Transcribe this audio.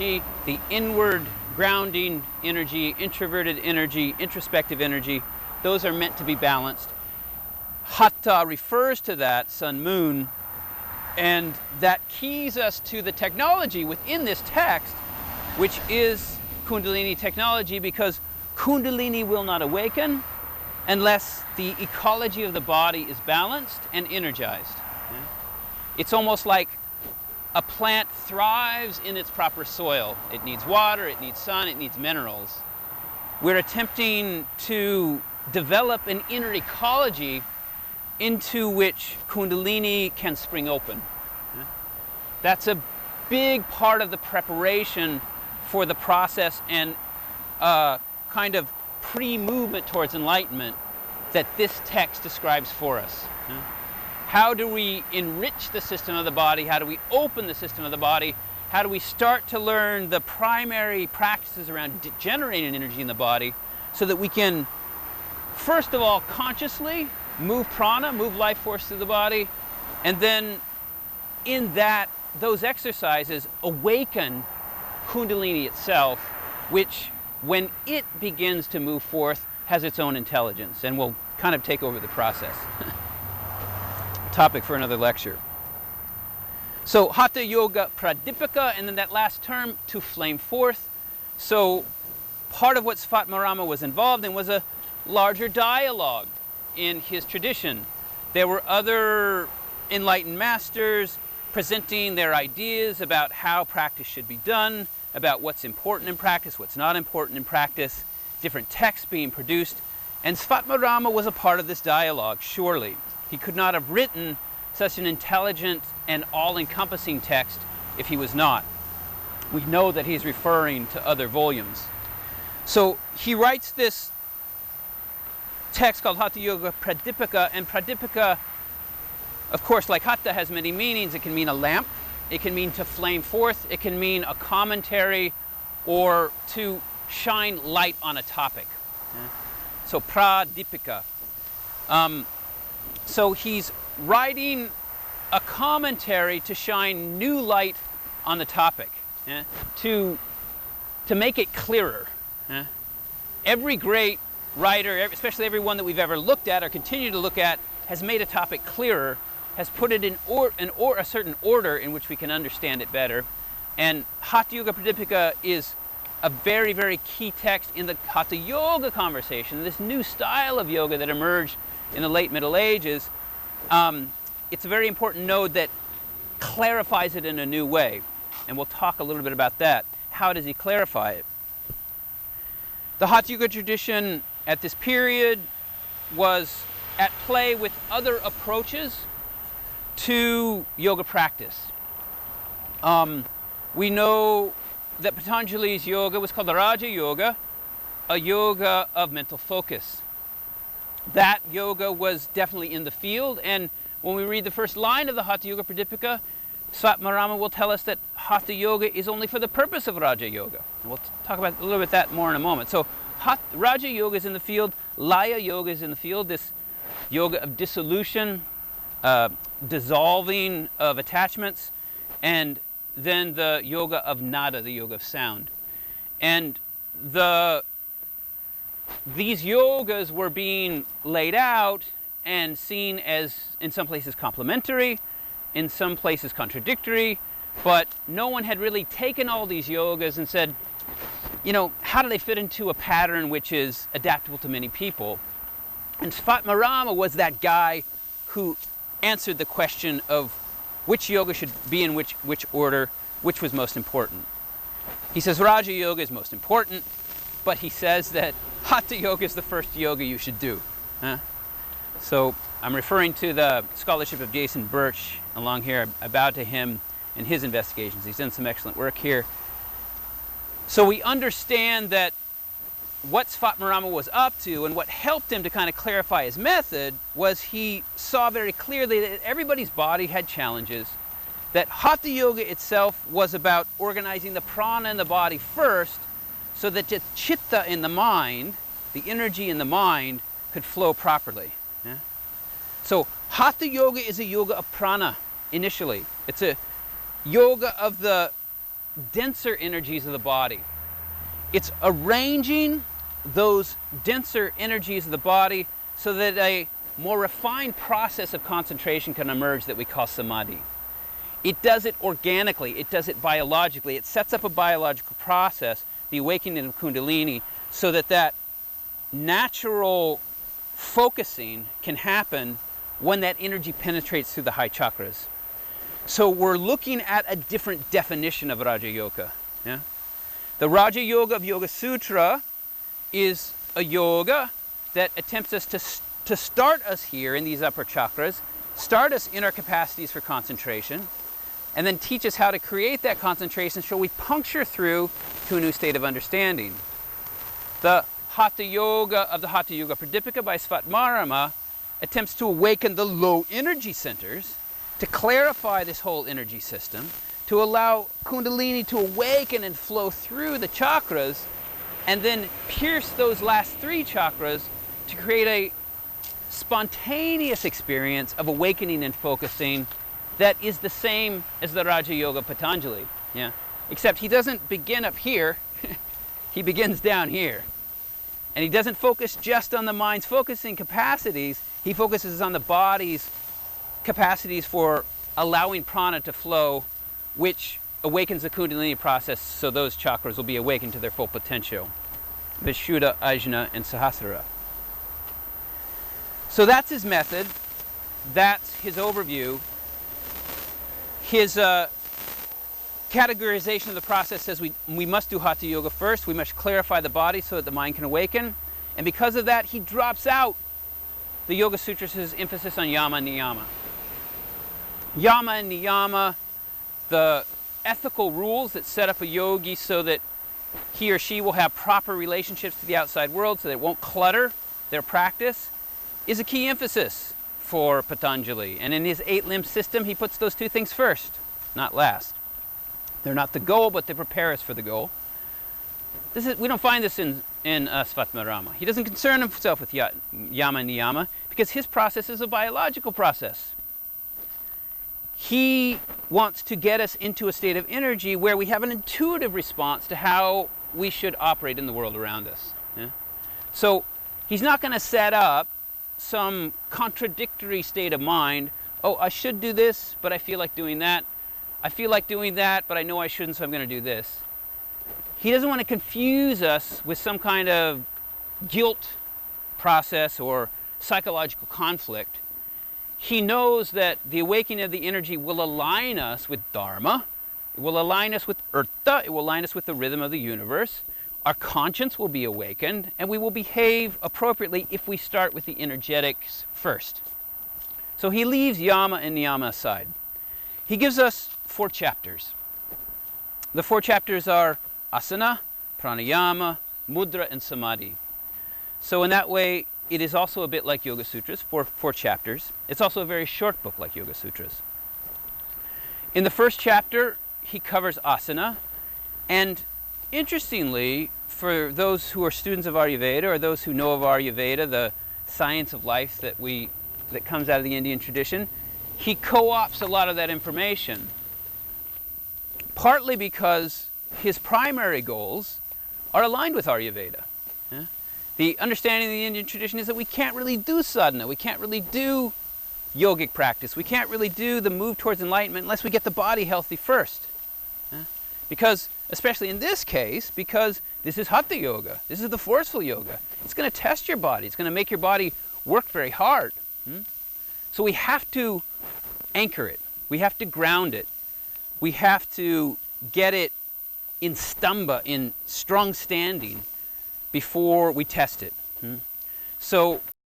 energy, the inward grounding energy, introverted energy, introspective energy, those are meant to be balanced. Hatha refers to that, sun, moon, and that keys us to the technology within this text, which is Kundalini technology, because Kundalini will not awaken unless the ecology of the body is balanced and energized. It's almost like a plant thrives in its proper soil. It needs water, it needs sun, it needs minerals. We're attempting to develop an inner ecology into which Kundalini can spring open. That's a big part of the preparation for the process and kind of pre-movement towards enlightenment that this text describes for us. How do we enrich the system of the body? How do we open the system of the body? How do we start to learn the primary practices around generating energy in the body so that we can, first of all, consciously move prana, move life force through the body, and then in those exercises awaken Kundalini itself, which when it begins to move forth has its own intelligence and will kind of take over the process. Topic for another lecture. So Hatha Yoga Pradipika, and then that last term, to flame forth. So part of what Svatmarama was involved in was a larger dialogue in his tradition. There were other enlightened masters presenting their ideas about how practice should be done, about what's important in practice, what's not important in practice, different texts being produced, and Svatmarama was a part of this dialogue, surely. He could not have written such an intelligent and all-encompassing text if he was not. We know that he's referring to other volumes. So he writes this text called Hatha Yoga Pradipika, and Pradipika, of course, like Hatha, has many meanings. It can mean a lamp, it can mean to flame forth, it can mean a commentary, or to shine light on a topic. So Pradipika. So he's writing a commentary to shine new light on the topic, to make it clearer. Every great writer, especially every one that we've ever looked at or continue to look at, has made a topic clearer, has put it in a certain order in which we can understand it better. And Hatha Yoga Pradipika is a very, very key text in the Hatha Yoga conversation, this new style of yoga that emerged in the late Middle Ages. It's a very important node that clarifies it in a new way. And we'll talk a little bit about that. How does he clarify it? The Hatha Yoga tradition at this period was at play with other approaches to yoga practice. We know that Patanjali's yoga was called the Raja Yoga, a yoga of mental focus. That yoga was definitely in the field, and when we read the first line of the Hatha Yoga Pradipika, Svatmarama will tell us that Hatha Yoga is only for the purpose of Raja Yoga. And we'll talk about a little bit that more in a moment. So Raja Yoga is in the field, Laya Yoga is in the field, this yoga of dissolution, dissolving of attachments, and then the yoga of nada, the yoga of sound. And these yogas were being laid out and seen as, in some places, complementary, in some places contradictory, but no one had really taken all these yogas and said, you know, how do they fit into a pattern which is adaptable to many people? And Svatmarama was that guy who answered the question of which yoga should be in which order, which was most important. He says Raja Yoga is most important, but he says that Hatha Yoga is the first yoga you should do. So I'm referring to the scholarship of Jason Birch along here. I bow to him and his investigations. He's done some excellent work here. So we understand that what Svatmarama was up to and what helped him to kind of clarify his method was he saw very clearly that everybody's body had challenges, that Hatha Yoga itself was about organizing the prana in the body first so that the chitta in the mind, the energy in the mind, could flow properly. So Hatha Yoga is a yoga of prana initially. It's a yoga of the denser energies of the body. It's arranging those denser energies of the body so that a more refined process of concentration can emerge that we call samadhi. It does it organically, it does it biologically, it sets up a biological process, the awakening of Kundalini, so that that natural focusing can happen when that energy penetrates through the high chakras. So we're looking at a different definition of Raja Yoga. Yeah? The Raja Yoga of Yoga Sutra is a yoga that attempts us to start us here in these upper chakras, start us in our capacities for concentration, and then teach us how to create that concentration so we puncture through to a new state of understanding. The Hatha Yoga of the Hatha Yoga Pradipika by Svatmarama attempts to awaken the low energy centers, to clarify this whole energy system, to allow Kundalini to awaken and flow through the chakras, and then pierce those last three chakras to create a spontaneous experience of awakening and focusing that is the same as the Raja Yoga Patanjali. Yeah? Except he doesn't begin up here, he begins down here. And he doesn't focus just on the mind's focusing capacities, he focuses on the body's capacities for allowing prana to flow, which awakens the Kundalini process so those chakras will be awakened to their full potential. Vishuddha, Ajna, and Sahasrara. So that's his method, that's his overview. His categorization of the process says we must do Hatha Yoga first, we must clarify the body so that the mind can awaken, and because of that he drops out the Yoga Sutras' emphasis on Yama and Niyama. Yama and Niyama, the ethical rules that set up a yogi so that he or she will have proper relationships to the outside world so that it won't clutter their practice, is a key emphasis for Patanjali. And in his 8-limb system, he puts those two things first, not last. They're not the goal, but they prepare us for the goal. We don't find this in Svatmarama. He doesn't concern himself with Yama and Niyama because his process is a biological process. He wants to get us into a state of energy where we have an intuitive response to how we should operate in the world around us. Yeah? So he's not going to set up some contradictory state of mind. Oh, I should do this, but I feel like doing that. I feel like doing that, but I know I shouldn't, so I'm going to do this. He doesn't want to confuse us with some kind of guilt process or psychological conflict. He knows that the awakening of the energy will align us with Dharma, it will align us with Urta, it will align us with the rhythm of the universe. Our conscience will be awakened, and we will behave appropriately if we start with the energetics first. So he leaves Yama and Niyama aside. He gives us 4 chapters. The 4 chapters are asana, pranayama, mudra, and samadhi. So in that way, it is also a bit like Yoga Sutras, 4 chapters. It's also a very short book like Yoga Sutras. In the first chapter, he covers asana, and interestingly, for those who are students of Ayurveda or those who know of Ayurveda, the science of life that comes out of the Indian tradition, he co-opts a lot of that information. Partly because his primary goals are aligned with Ayurveda. Yeah? The understanding of the Indian tradition is that we can't really do sadhana, we can't really do yogic practice, we can't really do the move towards enlightenment unless we get the body healthy first. Yeah? Because, especially in this case, because this is Hatha Yoga, this is the forceful yoga. It's going to test your body, it's going to make your body work very hard. So we have to anchor it, we have to ground it, we have to get it in stamba, in strong standing, before we test it. So